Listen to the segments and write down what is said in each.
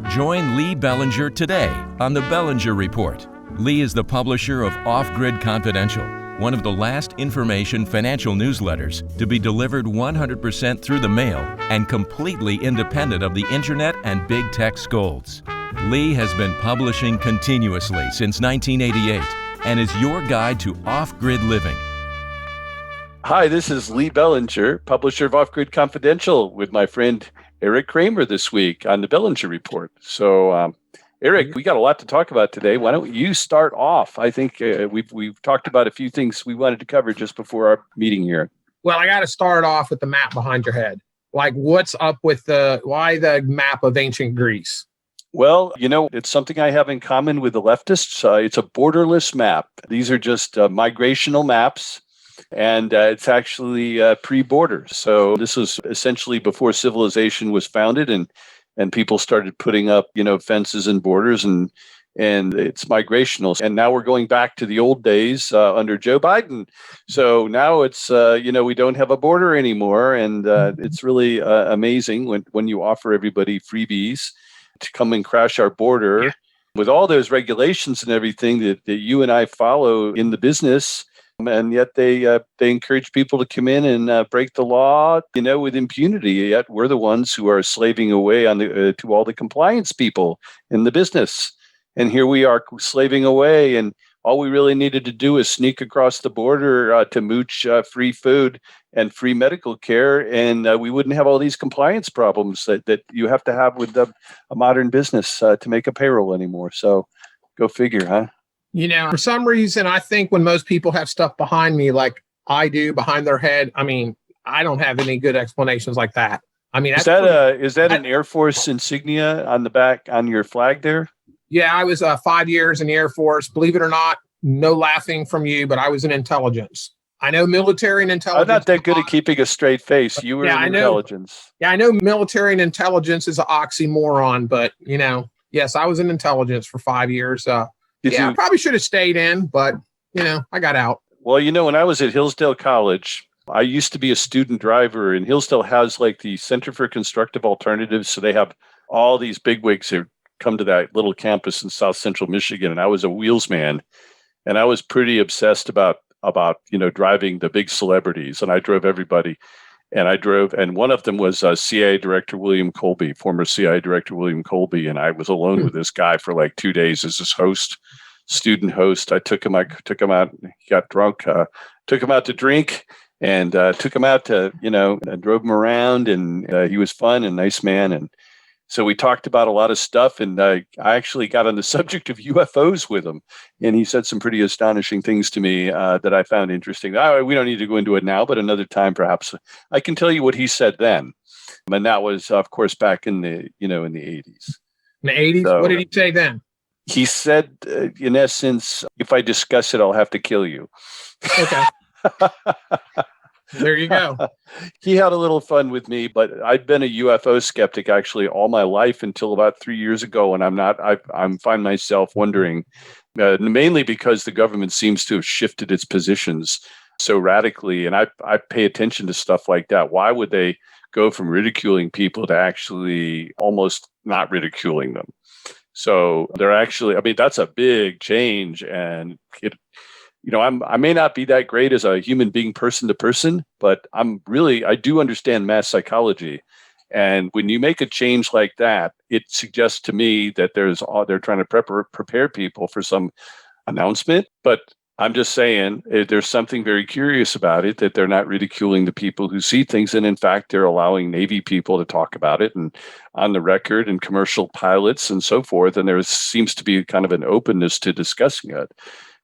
Join Lee Bellinger today on the Bellinger Report. Lee is the publisher of Off-Grid Confidential, one of the last information financial newsletters to be delivered 100% through the mail and completely independent of the internet and big tech scolds. Lee has been publishing continuously since 1988 and is your guide to off-grid living. Hi, this is Lee Bellinger, publisher of Off-Grid Confidential, with my friend Eric Kramer this week on the Bellinger Report. So, Eric, we got a lot to talk about today. Why don't you start off? I think we've talked about a few things we wanted to cover just before our meeting here. Well, I got to start off with the map behind your head. Like, what's up with why the map of ancient Greece? Well, it's something I have in common with the leftists. It's a borderless map. These are just migrational maps. And it's actually pre-borders. So this was essentially before civilization was founded, and people started putting up, fences and borders, and it's migrational. And now we're going back to the old days under Joe Biden. So now it's, we don't have a border anymore. And it's really amazing when you offer everybody freebies to come and crash our border. Yeah. With all those regulations and everything that you and I follow in the business. And yet they encourage people to come in and break the law, with impunity. Yet we're the ones who are slaving away on to all the compliance people in the business. And here we are slaving away. And all we really needed to do is sneak across the border to mooch free food and free medical care. And we wouldn't have all these compliance problems that you have to have with a modern business to make a payroll anymore. So go figure, huh? For some reason, I think when most people have stuff behind me, like I do behind their head, I don't have any good explanations like that. Is that an Air Force insignia on the back on your flag there? Yeah, I was 5 years in the Air Force. Believe it or not, no laughing from you, but I was in intelligence. I know military and intelligence. I'm not that good at keeping a straight face. You were in intelligence. Yeah, I know military and intelligence is an oxymoron, but yes, I was in intelligence for 5 years. I probably should have stayed in, but, I got out. Well, when I was at Hillsdale College, I used to be a student driver, and Hillsdale has like the Center for Constructive Alternatives. So they have all these bigwigs that come to that little campus in South Central Michigan. And I was a wheelsman, and I was pretty obsessed about driving the big celebrities. And I drove everybody. And one of them was CIA Director William Colby, former CIA Director William Colby. And I was alone with this guy for like 2 days as his student host. I took him out, he got drunk, took him out to drink, and took him out to, and drove him around. And he was fun and nice man. And so we talked about a lot of stuff. And I actually got on the subject of UFOs with him. And he said some pretty astonishing things to me that I found interesting. We don't need to go into it now, but another time, perhaps. I can tell you what he said then. And that was, of course, back in the 80s. In the 80s? So, what did he say then? He said, in essence, if I discuss it, I'll have to kill you. Okay. There you go. He had a little fun with me, but I've been a UFO skeptic actually all my life until about 3 years ago. And I find myself wondering, mainly because the government seems to have shifted its positions so radically. And I pay attention to stuff like that. Why would they go from ridiculing people to actually almost not ridiculing them? So they're actually, that's a big change. And I may not be that great as a human being person to person, but I do understand mass psychology. And when you make a change like that, it suggests to me that they're trying to prepare people for some announcement. But I'm just saying there's something very curious about it, that they're not ridiculing the people who see things. And in fact, they're allowing Navy people to talk about it and on the record, and commercial pilots and so forth. And there seems to be kind of an openness to discussing it,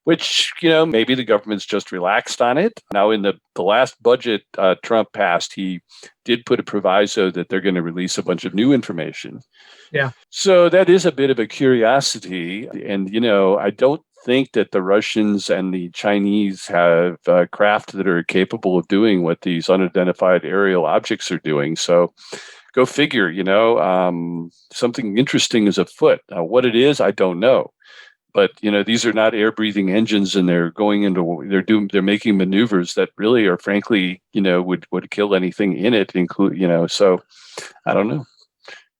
which, maybe the government's just relaxed on it. Now, in the last budget Trump passed, he did put a proviso that they're going to release a bunch of new information. Yeah. So that is a bit of a curiosity. And, I don't think that the Russians and the Chinese have craft that are capable of doing what these unidentified aerial objects are doing. So go figure, something interesting is afoot. What it is, I don't know. But these are not air-breathing engines, and they're making maneuvers that really are, frankly, would kill anything in it. So I don't know.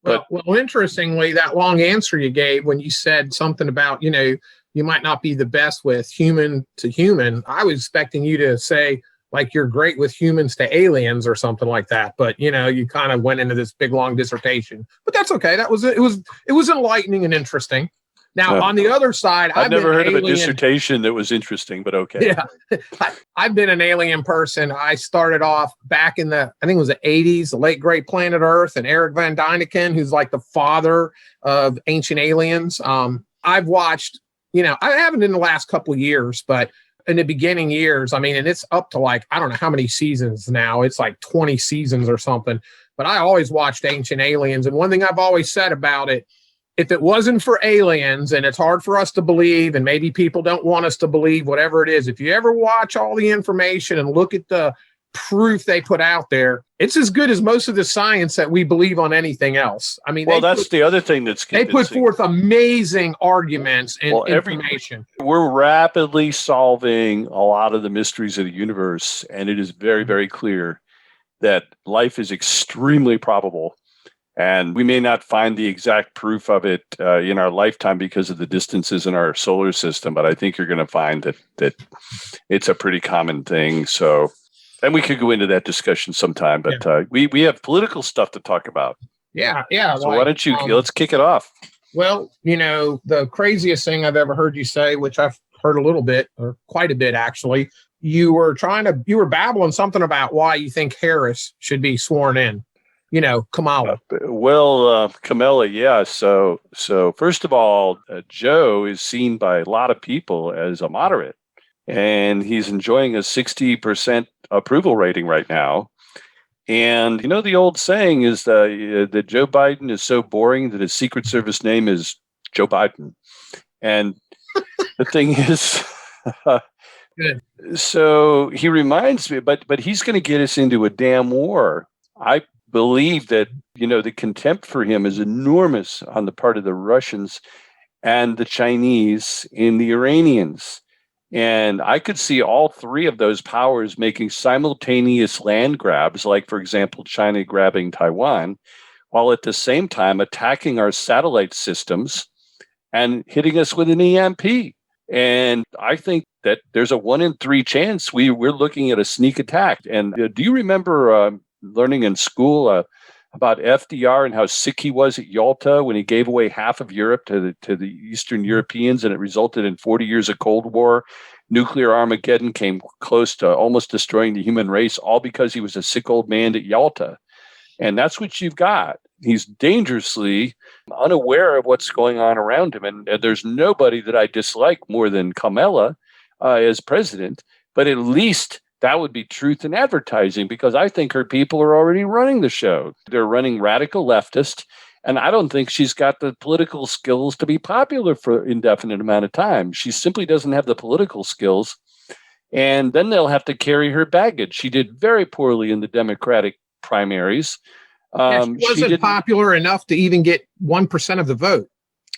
Well, interestingly, that long answer you gave when you said something about, you might not be the best with human to human. I was expecting you to say, like, you're great with humans to aliens or something like that. But, you kind of went into this big, long dissertation. But that's okay. It was enlightening and interesting. Now, on the other side, I've never heard of a dissertation that was interesting, but okay. Yeah, I've been an alien person. I started off back in I think it was the 80s, the late great Planet Earth, and Eric Van Dyneken, who's like the father of ancient aliens. I've watched, I haven't in the last couple of years, but in the beginning years, and it's up to like, I don't know how many seasons now. It's like 20 seasons or something. But I always watched Ancient Aliens. And one thing I've always said about it, if it wasn't for aliens, and it's hard for us to believe, and maybe people don't want us to believe, whatever it is, if you ever watch all the information and look at the proof they put out there, it's as good as most of the science that we believe on anything else. That's the other thing that's convincing. They put forth amazing arguments and information. We're rapidly solving a lot of the mysteries of the universe, and it is very, very clear that life is extremely probable. And we may not find the exact proof of it in our lifetime because of the distances in our solar system, but I think you're going to find that it's a pretty common thing. So, and we could go into that discussion sometime, but we have political stuff to talk about. Yeah. So why don't you let's kick it off? Well, the craziest thing I've ever heard you say, which I've heard a little bit or quite a bit actually, you were babbling something about why you think Harris should be sworn in. Kamala. Kamala, yeah. So first of all, Joe is seen by a lot of people as a moderate, and he's enjoying a 60% approval rating right now. And the old saying is that Joe Biden is so boring that his Secret Service name is Joe Biden. And the thing is, so he reminds me, but he's going to get us into a damn war. I believe that, the contempt for him is enormous on the part of the Russians and the Chinese and the Iranians. And I could see all three of those powers making simultaneous land grabs, like, for example, China grabbing Taiwan, while at the same time attacking our satellite systems and hitting us with an EMP. And I think that there's a 1 in 3 chance we're looking at a sneak attack. And do you remember learning in school about FDR and how sick he was at Yalta when he gave away half of Europe to the Eastern Europeans, and it resulted in 40 years of Cold War? Nuclear Armageddon came close to almost destroying the human race, all because he was a sick old man at Yalta. And that's what you've got. He's dangerously unaware of what's going on around him. And there's nobody that I dislike more than Kamala as president, but at least that would be truth in advertising, because I think her people are already running the show. They're running radical leftist, and I don't think she's got the political skills to be popular for an indefinite amount of time. She simply doesn't have the political skills, and then they'll have to carry her baggage. She did very poorly in the Democratic primaries. She wasn't popular enough to even get 1% of the vote.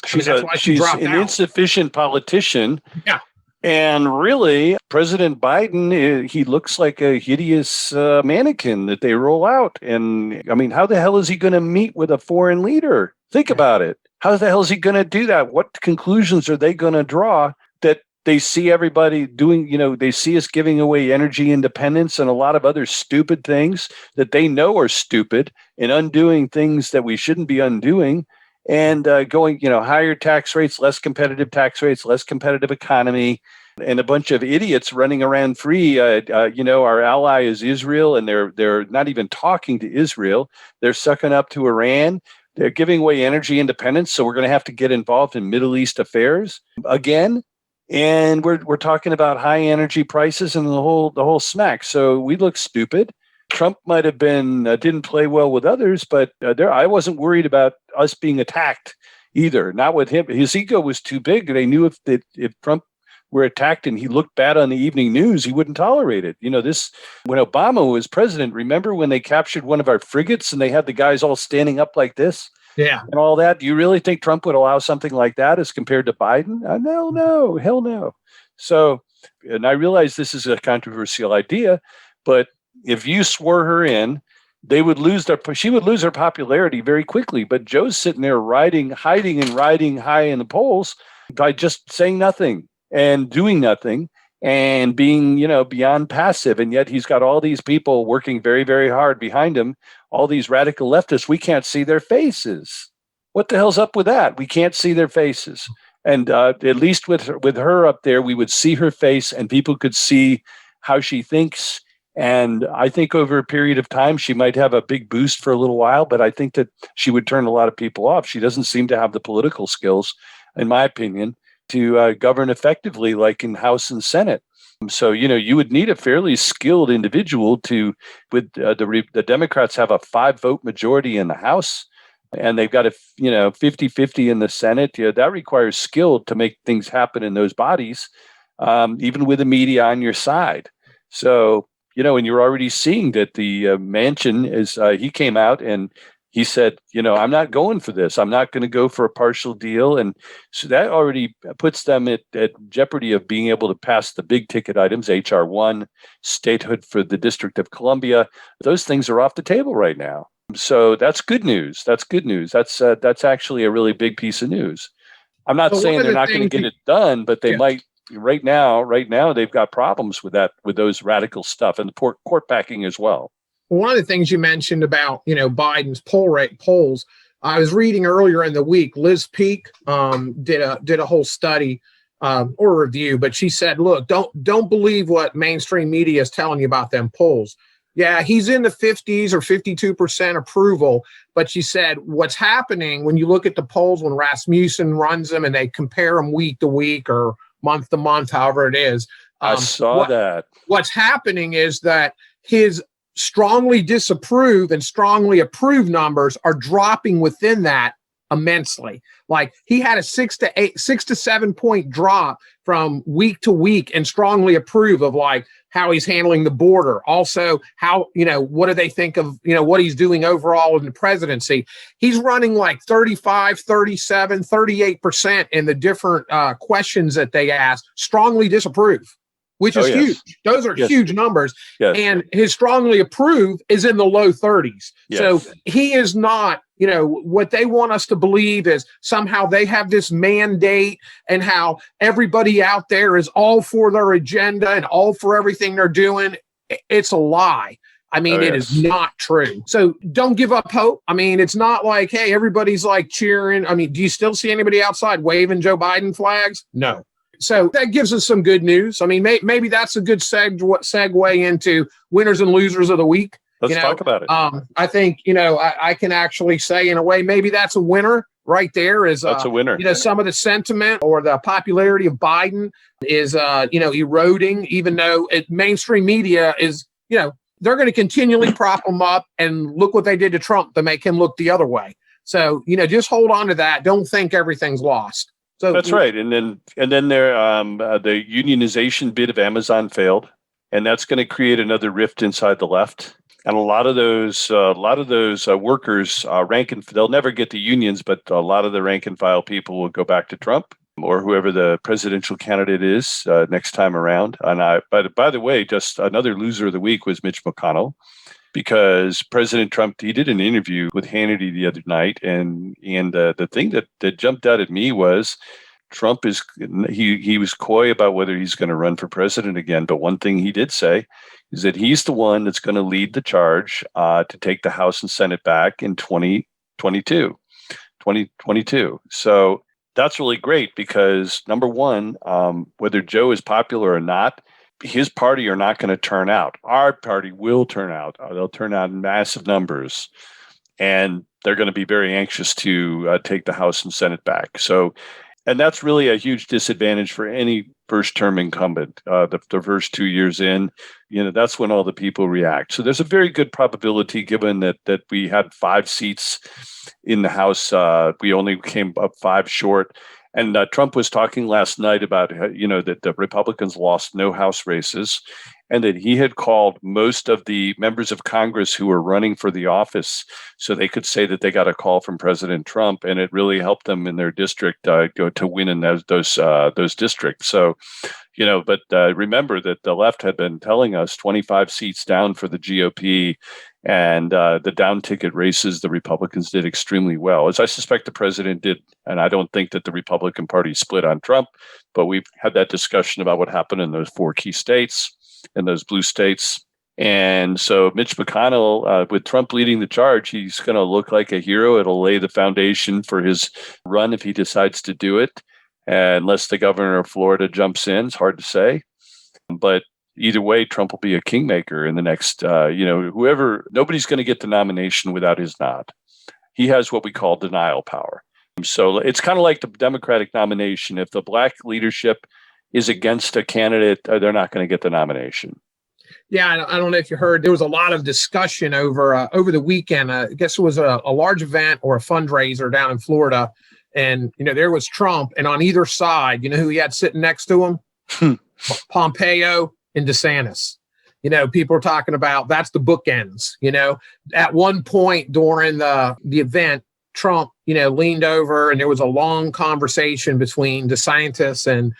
She's an insufficient politician. Yeah. And really, President Biden, he looks like a hideous mannequin that they roll out. And how the hell is he going to meet with a foreign leader? Think about it. How the hell is he going to do that? What conclusions are they going to draw that they see everybody doing? They see us giving away energy independence and a lot of other stupid things that they know are stupid, and undoing things that we shouldn't be undoing. And going, higher tax rates, less competitive tax rates, less competitive economy, and a bunch of idiots running around free. Our ally is Israel, and they're not even talking to Israel. They're sucking up to Iran. They're giving away energy independence, so we're going to have to get involved in Middle East affairs again. And we're talking about high energy prices and the whole smack. So we look stupid. Trump might have been didn't play well with others, but I wasn't worried about us being attacked either. Not with him. His ego was too big. They knew if Trump were attacked and he looked bad on the evening news, he wouldn't tolerate it. This when Obama was president. Remember when they captured one of our frigates and they had the guys all standing up like this? Yeah, and all that. Do you really think Trump would allow something like that as compared to Biden? No, hell no. So, and I realize this is a controversial idea, but if you swore her in, she would lose her popularity very quickly. But Joe's sitting there hiding and riding high in the polls by just saying nothing and doing nothing and being, beyond passive. And yet he's got all these people working very, very hard behind him, all these radical leftists. We can't see their faces. What the hell's up with that? We can't see their faces. And at least with her up there, we would see her face and people could see how she thinks. And I think over a period of time, she might have a big boost for a little while, but I think that she would turn a lot of people off. She doesn't seem to have the political skills, in my opinion, to govern effectively like in House and Senate. So, you would need a fairly skilled individual the Democrats have a 5-vote majority in the House, and they've got a 50-50 in the Senate. That requires skill to make things happen in those bodies, even with the media on your side. So, and you're already seeing that the Manchin he came out and he said, I'm not going for this. I'm not going to go for a partial deal. And so that already puts them at jeopardy of being able to pass the big ticket items, H.R. 1, statehood for the District of Columbia. Those things are off the table right now. So that's good news. That's good news. That's actually a really big piece of news. I'm not saying they're not going to get it done, but they might. Right now, they've got problems with those radical stuff and the court packing as well. One of the things you mentioned about, Biden's polls, I was reading earlier in the week, Liz Peek did a whole study or review, but she said, look, don't believe what mainstream media is telling you about them polls. Yeah, he's in the 50s or 52% approval, but she said what's happening when you look at the polls when Rasmussen runs them and they compare them week to week or month to month, however it is. I saw that. What's happening is that his strongly disapprove and strongly approve numbers are dropping within that immensely. Like he had a 6 to 7 point drop from week to week and strongly approve of like how he's handling the border. Also, how, what do they think of, what he's doing overall in the presidency? He's running like 35, 37, 38% in the different questions that they ask, strongly disapprove, which is huge. Those are huge numbers. Yes. And his strongly approve is in the low 30s. Yes. So he is not, what they want us to believe is somehow they have this mandate and how everybody out there is all for their agenda and all for everything they're doing. It's a lie. I mean, it is not true. So don't give up hope. I mean, it's not like, hey, everybody's like cheering. I mean, do you still see anybody outside waving Joe Biden flags? No. So that gives us some good news. I mean, maybe that's a good segue into winners and losers of the week. Let's talk about it. I think, I can actually say in a way, maybe that's a winner right there is, that's a winner. Some of the sentiment or the popularity of Biden is, eroding, even though mainstream media is, they're going to continually prop him up and look what they did to Trump to make him look the other way. So, just hold on to that. Don't think everything's lost. So that's right. And then there, the unionization bid of Amazon failed, and that's going to create another rift inside the left. And a lot of those workers, they'll never get the unions, but a lot of the rank and file people will go back to Trump or whoever the presidential candidate is next time around. And by the way, just another loser of the week was Mitch McConnell, because President Trump, he did an interview with Hannity the other night, and the thing that jumped out at me was Trump he was coy about whether he's going to run for president again. But one thing he did say is that he's the one that's going to lead the charge to take the House and Senate back in 2022. So that's really great because, number one, whether Joe is popular or not, his party are not going to turn out. Our party will turn out. They'll turn out in massive numbers, and they're going to be very anxious to take the House and Senate back. So, and that's really a huge disadvantage for any first-term incumbent. The first 2 years in, that's when all the people react. So there's a very good probability, given that we had 5 seats in the House. We only came up 5 short. And Trump was talking last night about, that the Republicans lost no House races. and that he had called most of the members of Congress who were running for the office so they could say that they got a call from President Trump, and it really helped them in their district to win in those districts. So, but remember that the left had been telling us 25 seats down for the GOP, and the down ticket races, the Republicans did extremely well, as I suspect the president did. And I don't think that the Republican Party split on Trump, but we've had that discussion about what happened in those 4 key states, in those blue states. And so Mitch McConnell, with Trump leading the charge, he's going to look like a hero. It'll lay the foundation for his run if he decides to do it, unless the governor of Florida jumps in. It's hard to say. But either way, Trump will be a kingmaker in the next, nobody's going to get the nomination without his nod. He has what we call denial power. So it's kind of like the Democratic nomination. If the black leadership is against a candidate, they're not going to get the nomination. Yeah, I don't know if you heard, there was a lot of discussion over the weekend. I guess it was a large event or a fundraiser down in Florida. And, there was Trump. And on either side, who he had sitting next to him? Pompeo and DeSantis. People are talking about that's the bookends. At one point during the event, Trump, leaned over and there was a long conversation between DeSantis and,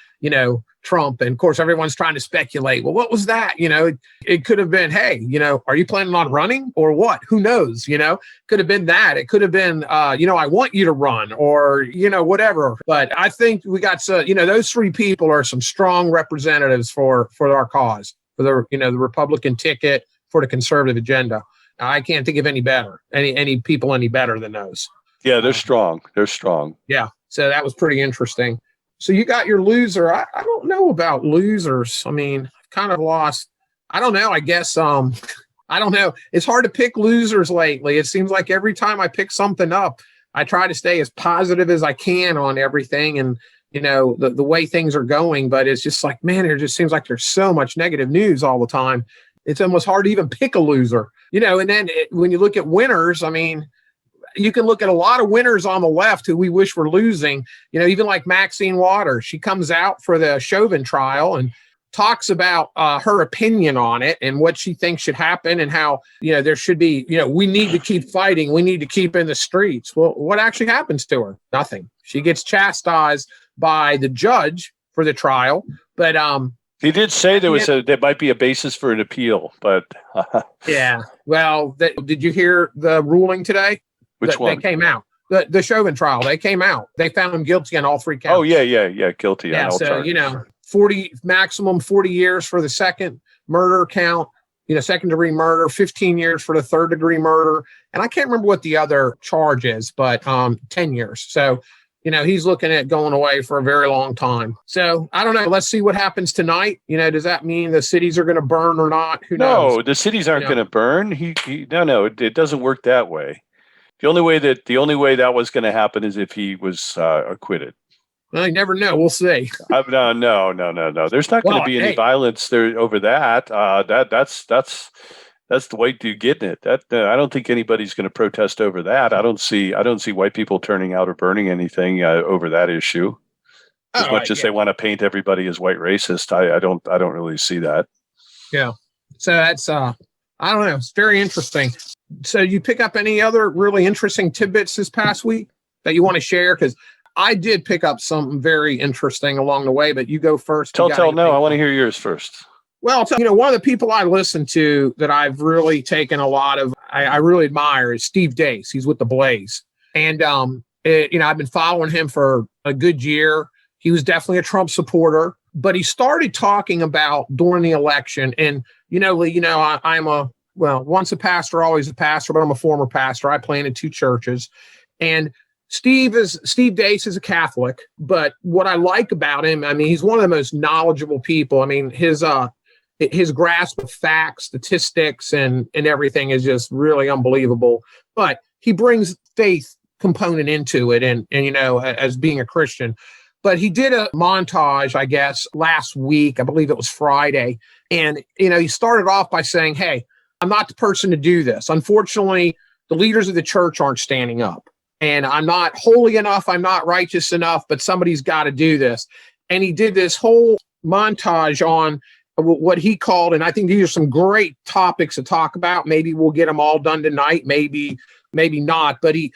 Trump. And of course, everyone's trying to speculate. Well, what was that? It could have been, hey, are you planning on running or what? Who knows? Could have been that. It could have been, I want you to run or, whatever. But I think we got, those 3 people are some strong representatives for our cause, for the Republican ticket, for the conservative agenda. I can't think of any better, any people any better than those. Yeah, they're strong. They're strong. Yeah. So that was pretty interesting. So you got your loser. I don't know about losers. I mean, I've kind of lost. I don't know. I guess, I don't know. It's hard to pick losers lately. It seems like every time I pick something up, I try to stay as positive as I can on everything and, the way things are going. But it's just like, man, it just seems like there's so much negative news all the time. It's almost hard to even pick a loser, and then when you look at winners, I mean, you can look at a lot of winners on the left who we wish were losing, even like Maxine Waters. She comes out for the Chauvin trial and talks about her opinion on it and what she thinks should happen and how, there should be, we need to keep fighting. We need to keep in the streets. Well, what actually happens to her? Nothing. She gets chastised by the judge for the trial. But he did say there might be a basis for an appeal, but yeah. Well, did you hear the ruling today? Which one? They came out. The Chauvin trial. They came out. They found him guilty on all 3 counts. Oh yeah, guilty on all charges. 40 years for the second murder count. Second degree murder, 15 years for the third degree murder, and I can't remember what the other charge is, but 10 years. So, he's looking at going away for a very long time. So I don't know. Let's see what happens tonight. Does that mean the cities are going to burn or not? Who knows? No, the cities aren't going to burn. No, it doesn't work that way. The only way that was going to happen is if he was acquitted. Well, you never know. We'll see. No. There's not going to be any violence there over that. That's the way to get it. I don't think anybody's going to protest over that. I don't see white people turning out or burning anything over that issue. As much as they want to paint everybody as white racist, I don't really see that. Yeah. So that's I don't know. It's very interesting. So you pick up any other really interesting tidbits this past week that you want to share? Because I did pick up something very interesting along the way, but you go first. No, I want to hear yours first. Well, one of the people I listen to that I've really taken a lot of, I really admire is Steve Deace. He's with the Blaze. And, I've been following him for a good year. He was definitely a Trump supporter, but he started talking about during the election. And, I'm once a pastor, always a pastor, but I'm a former pastor. I planted 2 churches. And Steve Deace is a Catholic, but what I like about him, I mean, he's one of the most knowledgeable people. I mean, his grasp of facts, statistics, and everything is just really unbelievable. But he brings faith component into it, and as being a Christian. But he did a montage, I guess, last week. I believe it was Friday, and he started off by saying, "Hey, I'm not the person to do this. Unfortunately, the leaders of the church aren't standing up. And I'm not holy enough. I'm not righteous enough, but somebody's got to do this." And he did this whole montage on what he called, and I think these are some great topics to talk about. Maybe we'll get them all done tonight, maybe not, but he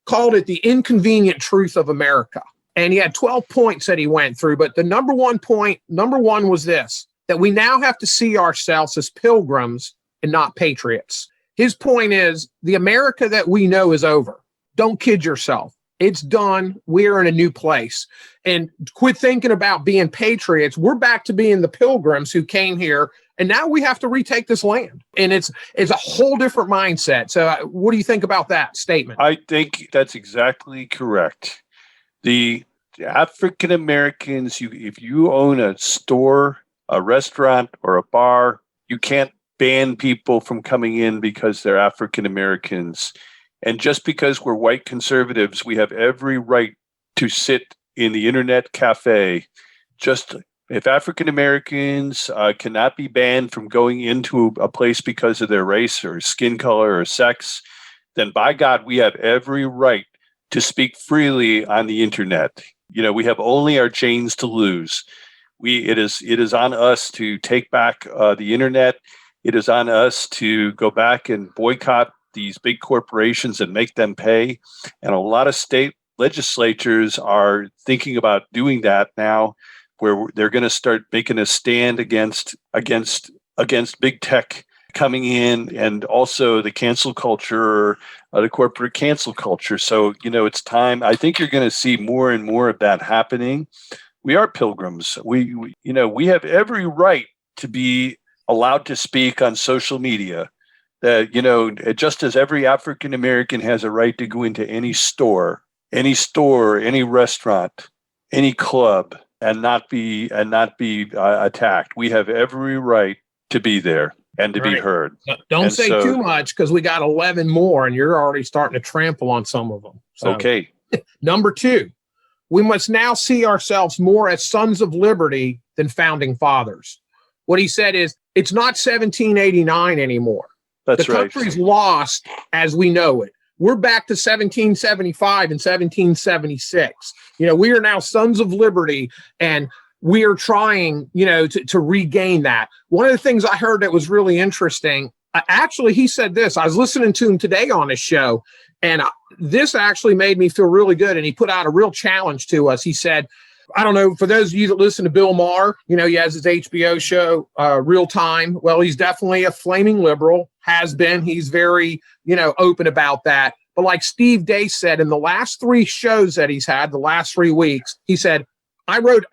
called it the inconvenient truth of America. And he had 12 points that he went through, but the number one was this, that we now have to see ourselves as pilgrims and not patriots. His point is the America that we know is over. Don't kid yourself. It's done. We're in a new place. And quit thinking about being patriots. We're back to being the pilgrims who came here, and now we have to retake this land. And it's a whole different mindset. So what do you think about that statement? I think that's exactly correct. The African Americans, if you own a store, a restaurant, or a bar, you can't ban people from coming in because they're African Americans. And just because we're white conservatives, we have every right to sit in the internet cafe. Just if African Americans cannot be banned from going into a place because of their race or skin color or sex, then by God, we have every right to speak freely on the internet. We have only our chains to lose. It is on us to take back the internet. It is on us to go back and boycott these big corporations and make them pay. And a lot of state legislatures are thinking about doing that now, where they're going to start making a stand against big tech coming in, and also the cancel culture, the corporate cancel culture. So, it's time. I think you're going to see more and more of that happening. We are pilgrims. We have every right to be allowed to speak on social media. That, just as every African American has a right to go into any store, any restaurant, any club, and not be attacked. We have every right to be there and to be heard. Don't say too much, because we got 11 more, and you're already starting to trample on some of them. So. Okay. Number 2, we must now see ourselves more as sons of liberty than founding fathers. What he said is, it's not 1789 anymore. That's the right. country's lost as we know it. We're back to 1775 and 1776. We are now sons of liberty, and we are trying, to regain that. One of the things I heard that was really interesting, actually, he said this. I was listening to him today on his show, and this actually made me feel really good. And he put out a real challenge to us. He said, I don't know, for those of you that listen to Bill Maher, he has his HBO show, Real Time. Well, he's definitely a flaming liberal, has been. He's very, open about that. But like Steve Day said, in the last 3 shows that he's had, the last 3 weeks, he said, I wrote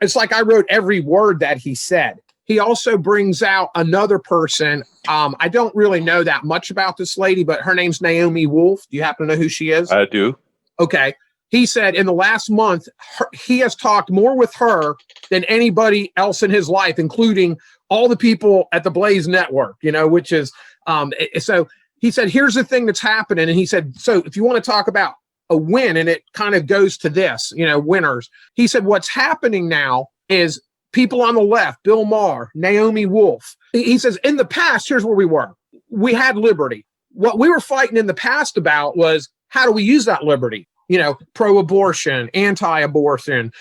every word that he said. He also brings out another person. I don't really know that much about this lady, but her name's Naomi Wolf. Do you happen to know who she is? I do. Okay. He said in the last month, he has talked more with her than anybody else in his life, including all the people at the Blaze Network, which is, so he said, here's the thing that's happening. And he said, so if you want to talk about a win, and it kind of goes to this, winners, he said, what's happening now is people on the left, Bill Maher, Naomi Wolf. He says, in the past, here's where we were. We had liberty. What we were fighting in the past about was, how do we use that liberty? Pro-abortion, anti-abortion,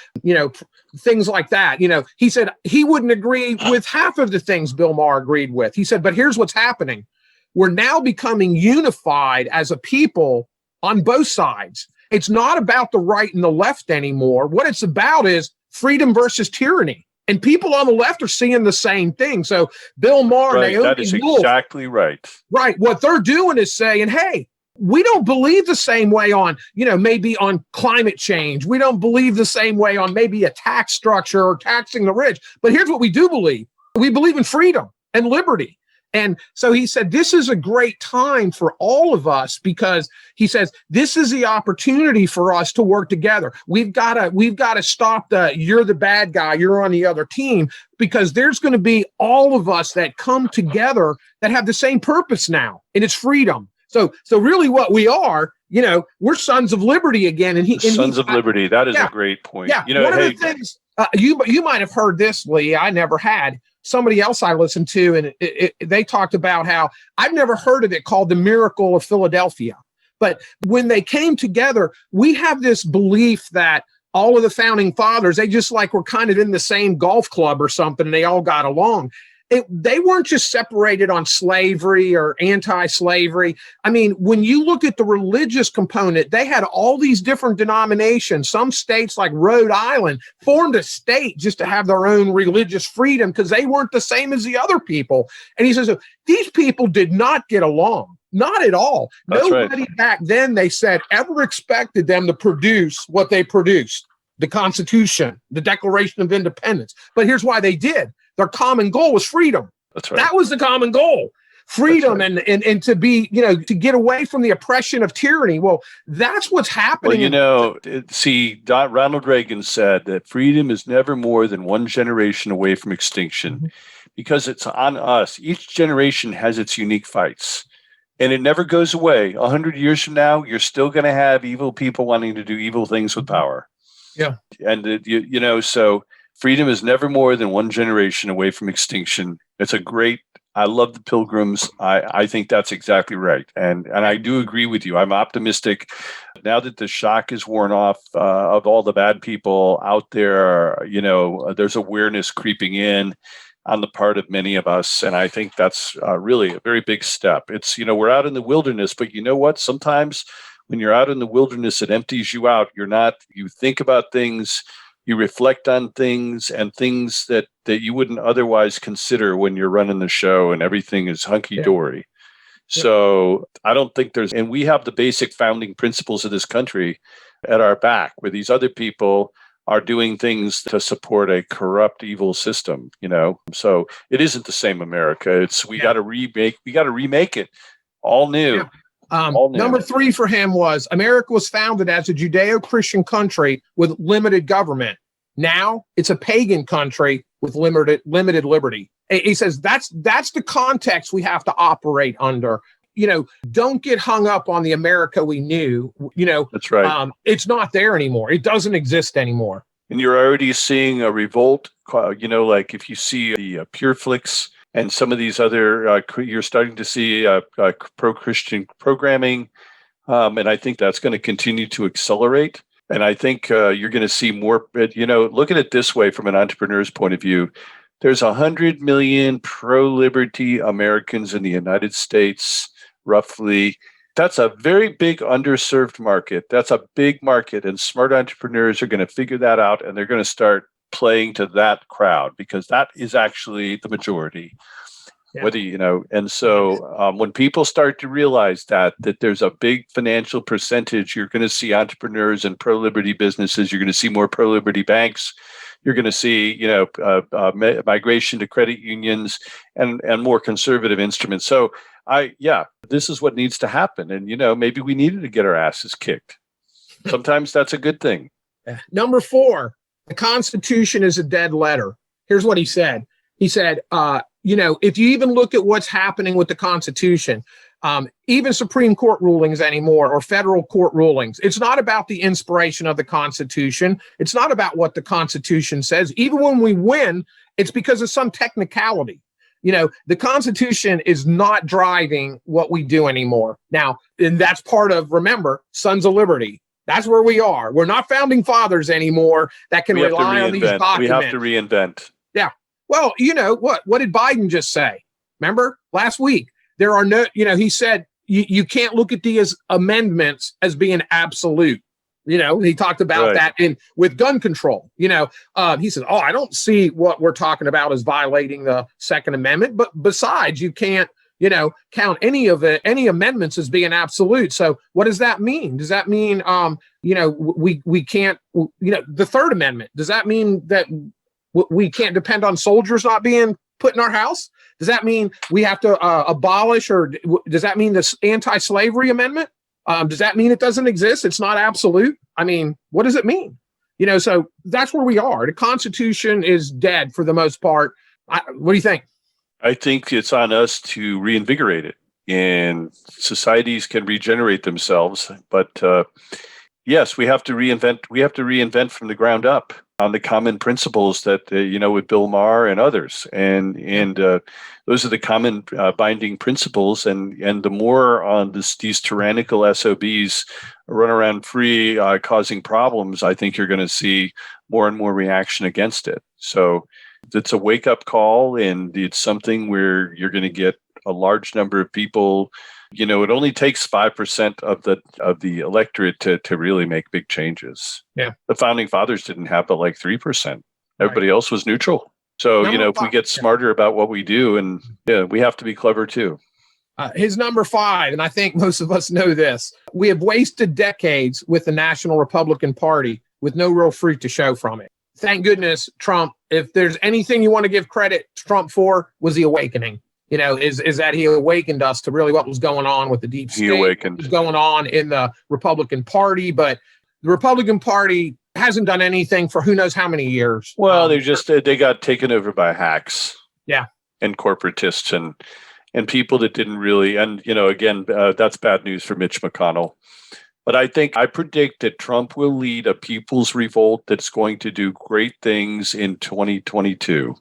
things like that. He said he wouldn't agree with half of the things Bill Maher agreed with. He said, but here's what's happening. We're now becoming unified as a people on both sides. It's not about the right and the left anymore. What it's about is freedom versus tyranny. And people on the left are seeing the same thing. So Bill Maher, right, Naomi that is Wolf, exactly right. Right. What they're doing is saying, hey, we don't believe the same way on, maybe on climate change. We don't believe the same way on maybe a tax structure or taxing the rich. But here's what we do believe. We believe in freedom and liberty. And so he said, this is a great time for all of us, because he says, this is the opportunity for us to work together. We've got to stop you're the bad guy, you're on the other team, because there's going to be all of us that come together that have the same purpose now, and it's freedom. So really what we are, we're sons of liberty again. And Sons of liberty. That is a great point. Yeah. One of the things you might have heard this, Lee. I never had. Somebody else I listened to, and they talked about how I've never heard of it, called the Miracle of Philadelphia. But when they came together, we have this belief that all of the founding fathers, they just were kind of in the same golf club or something, and they all got along. they weren't just separated on slavery or anti-slavery. I mean, when you look at the religious component, they had all these different denominations. Some states like Rhode Island formed a state just to have their own religious freedom because they weren't the same as the other people. And he says, these people did not get along. Not at all. That's Nobody right. back then, they said, ever expected them to produce what they produced, the Constitution, the Declaration of Independence. But here's why they did. Their common goal was freedom. That's right. That was the common goal. Freedom right. and to be, to get away from the oppression of tyranny. Well, that's what's happening. Well, Ronald Reagan said that freedom is never more than one generation away from extinction because it's on us. Each generation has its unique fights. And it never goes away. 100 years from now, you're still going to have evil people wanting to do evil things with power. Yeah. And, so freedom is never more than one generation away from extinction. I love the Pilgrims. I think that's exactly right. And I do agree with you. I'm optimistic. Now that the shock is worn off of all the bad people out there, there's awareness creeping in on the part of many of us. And I think that's really a very big step. It's, we're out in the wilderness, but you know what? Sometimes when you're out in the wilderness, it empties you out. You think about things, you reflect on things and things that you wouldn't otherwise consider when you're running the show and everything is hunky-dory. Yeah. So I don't think and we have the basic founding principles of this country at our back, where these other people are doing things to support a corrupt, evil system, So it isn't the same America. We got to remake it all new. Yeah. All new. Number 3 for him was America was founded as a Judeo-Christian country with limited government. Now it's a pagan country with limited liberty. He says that's the context we have to operate under. Don't get hung up on the America we knew. That's right. It's not there anymore. It doesn't exist anymore. And you're already seeing a revolt. Like if you see the PureFlix and some of these other, you're starting to see pro-Christian programming, and I think that's going to continue to accelerate. And I think you're going to see more. Look at it this way from an entrepreneur's point of view. There's 100 million pro-liberty Americans in the United States. Roughly, that's a very big underserved market. That's a big market, and smart entrepreneurs are going to figure that out, and they're going to start playing to that crowd because that is actually the majority. Yeah. And so when people start to realize that there's a big financial percentage, you're going to see entrepreneurs and pro-liberty businesses. You're going to see more pro-liberty banks. You're going to see, migration to credit unions and more conservative instruments. So this is what needs to happen. And, maybe we needed to get our asses kicked. Sometimes that's a good thing. Number 4, the Constitution is a dead letter. Here's what he said. He said, if you even look at what's happening with the Constitution, even Supreme Court rulings anymore or federal court rulings, it's not about the inspiration of the Constitution. It's not about what the Constitution says. Even when we win, it's because of some technicality. The Constitution is not driving what we do anymore. Now, and that's part of, remember, Sons of Liberty. That's where we are. We're not founding fathers anymore that can rely on these documents. We have to reinvent. Yeah. Well, what did Biden just say? Remember last week, there are no, he said, you can't look at these amendments as being absolute. He talked about that with gun control. He said, I don't see what we're talking about as violating the Second Amendment. But besides, you can't, count any amendments as being absolute. So what does that mean? Does that mean, we can't, the Third Amendment, does that mean that we can't depend on soldiers not being put in our house? Does that mean we have to abolish, or does that mean this anti-slavery amendment? Does that mean it doesn't exist? It's not absolute. I mean, what does it mean? So that's where we are. The Constitution is dead for the most part. What do you think? I think it's on us to reinvigorate it, and societies can regenerate themselves. But yes, we have to reinvent. We have to reinvent from the ground up on the common principles that with Bill Maher and others, and those are the common binding principles. And the more on these tyrannical SOBs run around free, causing problems, I think you're going to see more and more reaction against it. So It's a wake-up call, and it's something where you're going to get a large number of people. It only takes 5% of the electorate to really make big changes. Yeah. The founding fathers didn't have but like 3%. Everybody else was neutral. So, if we get smarter about what we do, and we have to be clever too. His number 5, and I think most of us know this, we have wasted decades with the National Republican Party with no real fruit to show from it. Thank goodness Trump, if there's anything you want to give credit to Trump for, was the awakening. Is that he awakened us to really what was going on with the deep state, what was going on in the Republican Party. But the Republican Party hasn't done anything for who knows how many years. Well, they got taken over by hacks. Yeah. And corporatists and people that didn't really, and again, that's bad news for Mitch McConnell. But I predict that Trump will lead a people's revolt that's going to do great things in 2022.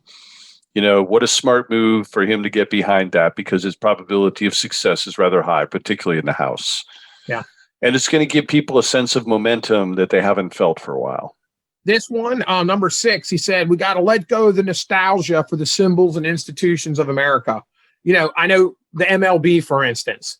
What a smart move for him to get behind that, because his probability of success is rather high, particularly in the House. Yeah. And it's going to give people a sense of momentum that they haven't felt for a while. This one, number 6, he said, we got to let go of the nostalgia for the symbols and institutions of America. I know the MLB, for instance,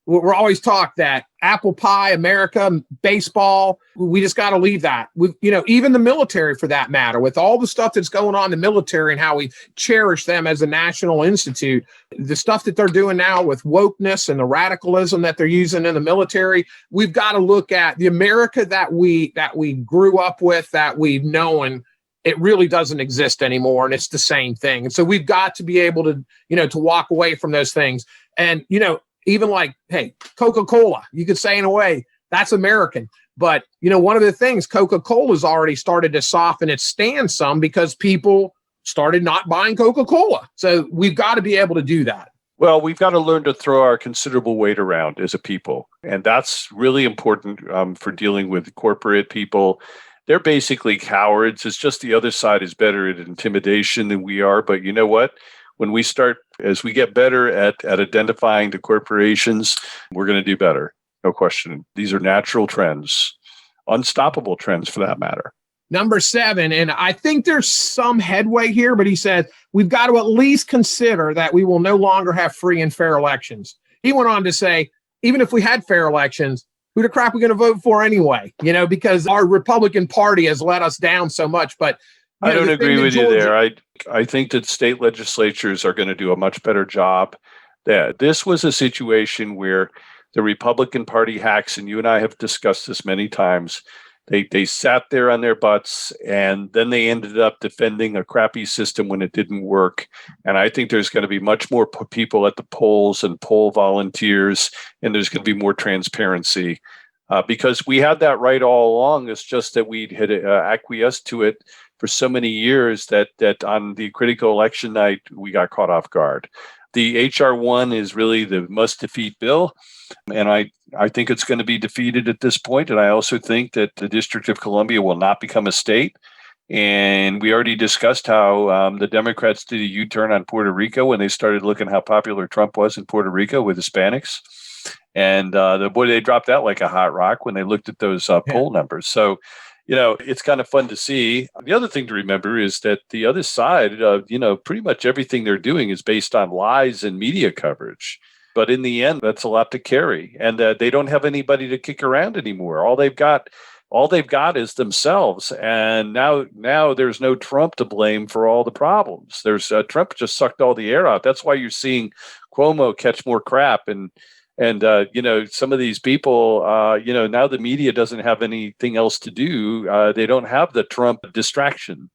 we're always taught that apple pie, America, baseball, we just got to leave that. Even the military, for that matter, with all the stuff that's going on in the military and how we cherish them as a national institute, the stuff that they're doing now with wokeness and the radicalism that they're using in the military, we've got to look at the America that we grew up with, that we've known. It really doesn't exist anymore, and it's the same thing. And so we've got to be able to, to walk away from those things. And, even like, hey, Coca-Cola, you could say in a way that's American. But, one of the things, Coca-Cola's already started to soften its stance some because people started not buying Coca-Cola. So we've got to be able to do that. Well, we've got to learn to throw our considerable weight around as a people. And that's really important for dealing with corporate people. They're basically cowards. It's just the other side is better at intimidation than we are. But you know what? As we get better at identifying the corporations, we're going to do better. No question. These are natural trends, unstoppable trends for that matter. Number 7, and I think there's some headway here, but he said, we've got to at least consider that we will no longer have free and fair elections. He went on to say, even if we had fair elections, who the crap are we going to vote for anyway? Because our Republican Party has let us down so much. But I don't agree with you there. I think that state legislatures are going to do a much better job. That this was a situation where the Republican Party hacks, and you and I have discussed this many times, they sat there on their butts, and then they ended up defending a crappy system when it didn't work. And I think there's going to be much more people at the polls and poll volunteers, and there's going to be more transparency because we had that right all along. It's just that we had acquiesced to it for so many years that on the critical election night, we got caught off guard. The H.R. 1 is really the must-defeat bill, and I think it's going to be defeated at this point. And I also think that the District of Columbia will not become a state. And we already discussed how the Democrats did a U-turn on Puerto Rico when they started looking how popular Trump was in Puerto Rico with Hispanics. And they dropped that like a hot rock when they looked at those poll numbers. So, it's kind of fun to see. The other thing to remember is that the other side, pretty much everything they're doing is based on lies and media coverage. But in the end, that's a lot to carry. And they don't have anybody to kick around anymore. All they've got is themselves. And now there's no Trump to blame for all the problems. There's Trump just sucked all the air out. That's why you're seeing Cuomo catch more crap and some of these people, now the media doesn't have anything else to do. They don't have the Trump distraction.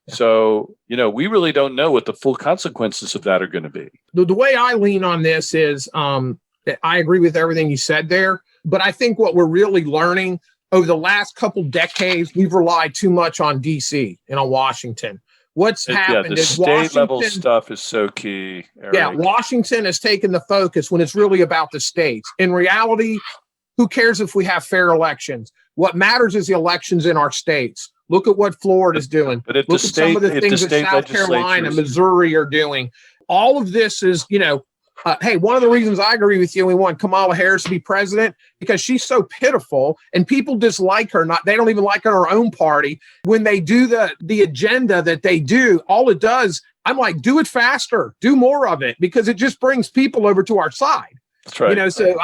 Yeah. So, we really don't know what the full consequences of that are going to be. The way I lean on this is I agree with everything you said there. But I think what we're really learning over the last couple decades, we've relied too much on D.C. and on Washington. What's happened is state level stuff is so key, Eric. Yeah, Washington has taken the focus when it's really about the states. In reality, who cares if we have fair elections? What matters is the elections in our states. Look at what Florida is doing. But Look at some of the things that South Carolina, Missouri are doing. All of this is, Hey, one of the reasons I agree with you, we want Kamala Harris to be president, because she's so pitiful and people dislike her. They don't even like her in her own party. When they do the agenda that they do, all it does, I'm like, do it faster, do more of it, because it just brings people over to our side. That's right. So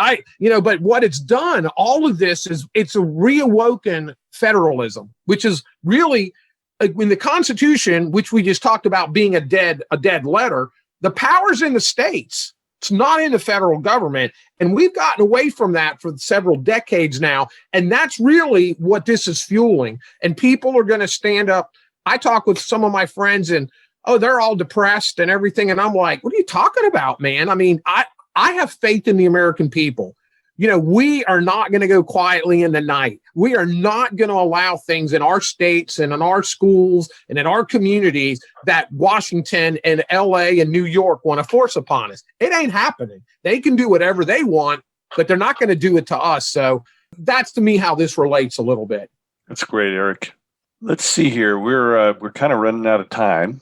but what it's done, all of this it's a reawoken federalism, which is really, in the Constitution, which we just talked about being a dead letter, the power's in the states. It's not in the federal government. And we've gotten away from that for several decades now. And that's really what this is fueling. And people are going to stand up. I talk with some of my friends and, they're all depressed and everything. And I'm like, what are you talking about, man? I mean, I have faith in the American people. We are not going to go quietly in the night. We are not going to allow things in our states and in our schools and in our communities that Washington and LA and New York want to force upon us. It ain't happening. They can do whatever they want, but they're not going to do it to us. So that's, to me, how this relates a little bit. That's great, Eric. Let's see here. We're kind of running out of time.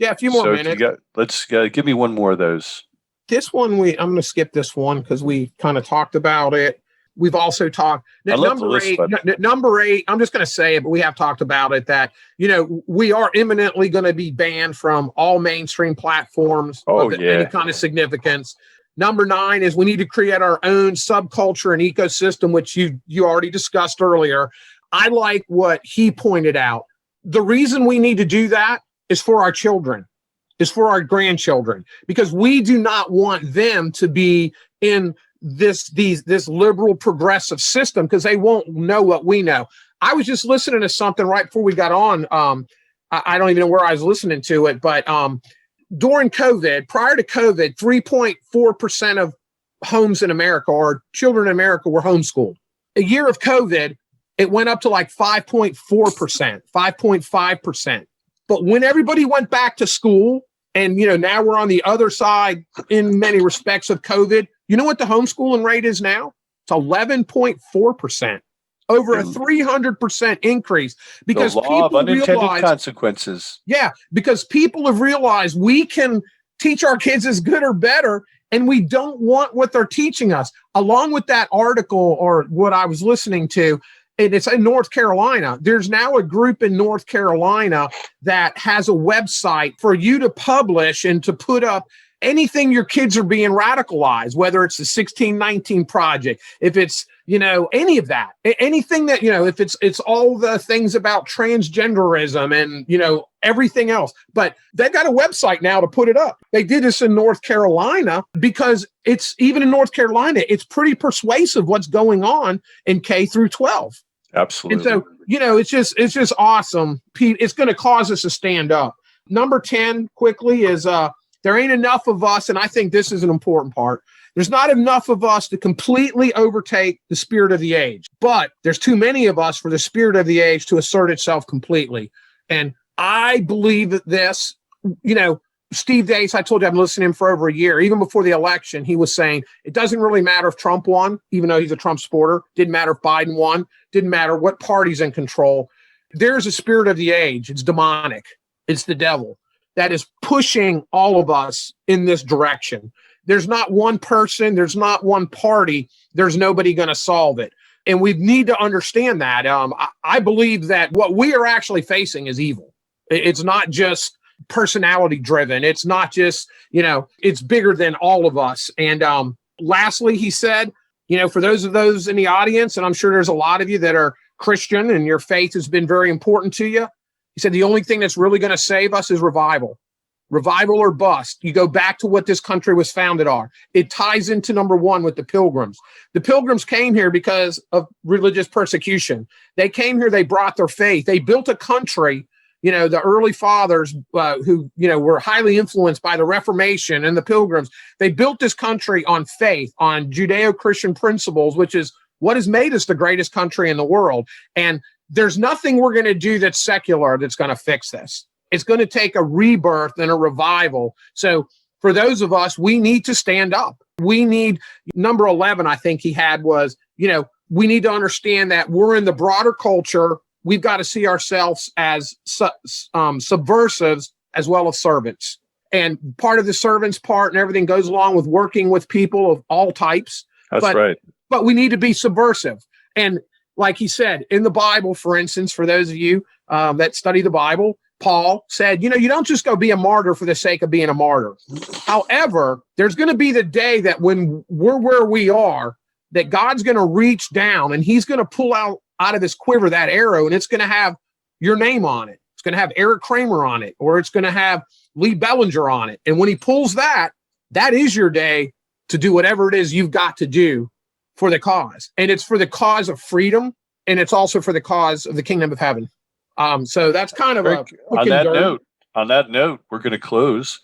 Yeah, a few more minutes. Let's give me one more of those. This one, I'm going to skip this one because we kind of talked about it. We've also talked number eight. I'm just going to say it, but we have talked about it that, we are imminently going to be banned from all mainstream platforms of any kind of significance. Number 9 is we need to create our own subculture and ecosystem, which you already discussed earlier. I like what he pointed out. The reason we need to do that is for our children. Is for our grandchildren, because we do not want them to be in this liberal progressive system, because they won't know what we know. I was just listening to something right before we got on. I don't even know where I was listening to it, but during COVID, prior to COVID, 3.4% of homes in America or children in America were homeschooled. A year of COVID, it went up to like 5.4%, 5.5%. But when everybody went back to school and, now we're on the other side in many respects of COVID, you know what the homeschooling rate is now? It's 11.4%, over a 300% increase, because the law of unintended consequences. Yeah, because people have realized we can teach our kids as good or better, and we don't want what they're teaching us. Along with that article or what I was listening to, and it's in North Carolina. There's now a group in North Carolina that has a website for you to publish and to put up anything your kids are being radicalized, whether it's the 1619 Project, if it's, any of that, anything that, if it's all the things about transgenderism and, everything else. But they've got a website now to put it up. They did this in North Carolina because even in North Carolina, it's pretty persuasive what's going on in K through 12. Absolutely. And so, it's just awesome. It's going to cause us to stand up. Number 10 quickly is there ain't enough of us. And I think this is an important part. There's not enough of us to completely overtake the spirit of the age, but there's too many of us for the spirit of the age to assert itself completely. And I believe that this, Steve Deace, I told you I've been listening to him for over a year. Even before the election, he was saying it doesn't really matter if Trump won, even though he's a Trump supporter. Didn't matter if Biden won. Didn't matter what party's in control. There's a spirit of the age. It's demonic. It's the devil that is pushing all of us in this direction. There's not one person. There's not one party. There's nobody going to solve it. And we need to understand that. I believe that what we are actually facing is evil. It's not just personality driven. It's not just, it's bigger than all of us. And lastly, he said, for those in the audience, and I'm sure there's a lot of you that are Christian and your faith has been very important to you. He said, the only thing that's really going to save us is revival. Revival or bust. You go back to what this country was founded on. It ties into number 1 with the Pilgrims. The Pilgrims came here because of religious persecution. They came here, they brought their faith. They built a country, the early fathers who, were highly influenced by the Reformation and the Pilgrims. They built this country on faith, on Judeo-Christian principles, which is what has made us the greatest country in the world. And there's nothing we're going to do that's secular that's going to fix this. It's going to take a rebirth and a revival. So for those of us, we need to stand up. We need, number 11, I think he had was, we need to understand that we're in the broader culture. We've got to see ourselves as subversives as well as servants. And part of the servant's part and everything goes along with working with people of all types. That's right. But we need to be subversive. And like he said, in the Bible, for instance, for those of you that study the Bible, Paul said, you don't just go be a martyr for the sake of being a martyr. However, there's going to be the day that when we're where we are, that God's going to reach down and he's going to pull out of his quiver that arrow, and it's going to have your name on it. It's going to have Eric Kramer on it, or it's going to have Lee Bellinger on it. And when he pulls that is your day to do whatever it is you've got to do for the cause. And it's for the cause of freedom, and it's also for the cause of the kingdom of heaven. So that's kind of on that note, we're going to close.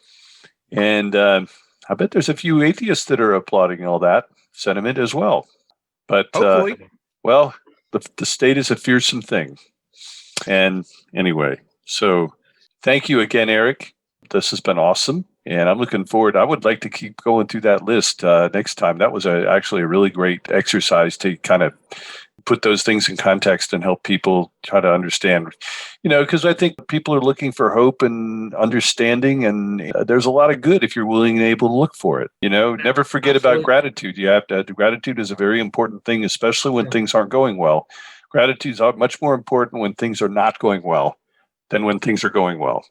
And I bet there's a few atheists that are applauding all that sentiment as well. But, well, the state is a fearsome thing. And anyway, so thank you again, Eric. This has been awesome. And I'm looking forward. I would like to keep going through that list next time. That was actually a really great exercise to kind of put those things in context and help people try to understand, because I think people are looking for hope and understanding, and there's a lot of good if you're willing and able to look for it. Never forget about gratitude. Gratitude is a very important thing, especially when things aren't going well. Gratitude is much more important when things are not going well than when things are going well.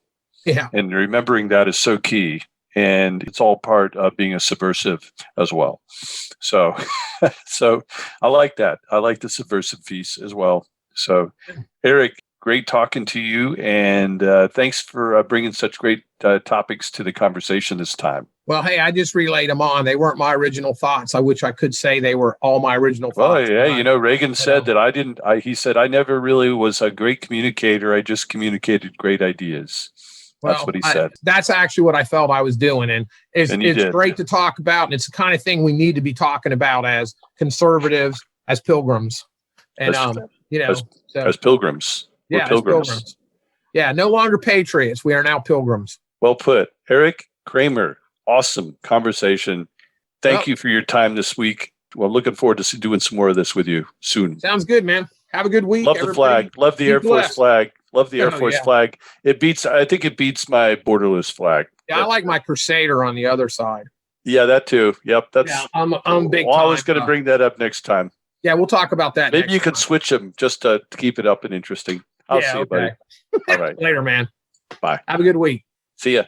Yeah. And remembering that is so key. And it's all part of being a subversive as well. So I like that. I like the subversive piece as well. So, Eric, great talking to you. And thanks for bringing such great topics to the conversation this time. Well, hey, I just relayed them on. They weren't my original thoughts. I wish I could say they were all my original thoughts. Oh, yeah. Reagan said that he said, I never really was a great communicator. I just communicated great ideas. That's what he said. That's actually what I felt I was doing. And it's great to talk about. And it's the kind of thing we need to be talking about as conservatives, as pilgrims. And, as pilgrims. Yeah, pilgrims. Yeah, no longer patriots. We are now pilgrims. Well put. Eric Kramer, awesome conversation. Thank you for your time this week. Well, looking forward to doing some more of this with you soon. Sounds good, man. Have a good week. Love the flag. Love the Air Force flag. Love the Air Force flag. I think it beats my borderless flag. Yeah, I like my Crusader on the other side. Yeah, that too. Yep. I'm big time. I was going to bring that up next time. Yeah, we'll talk about that. Maybe you could switch them just to keep it up and interesting. I'll see you, buddy. All right. Later, man. Bye. Have a good week. See ya.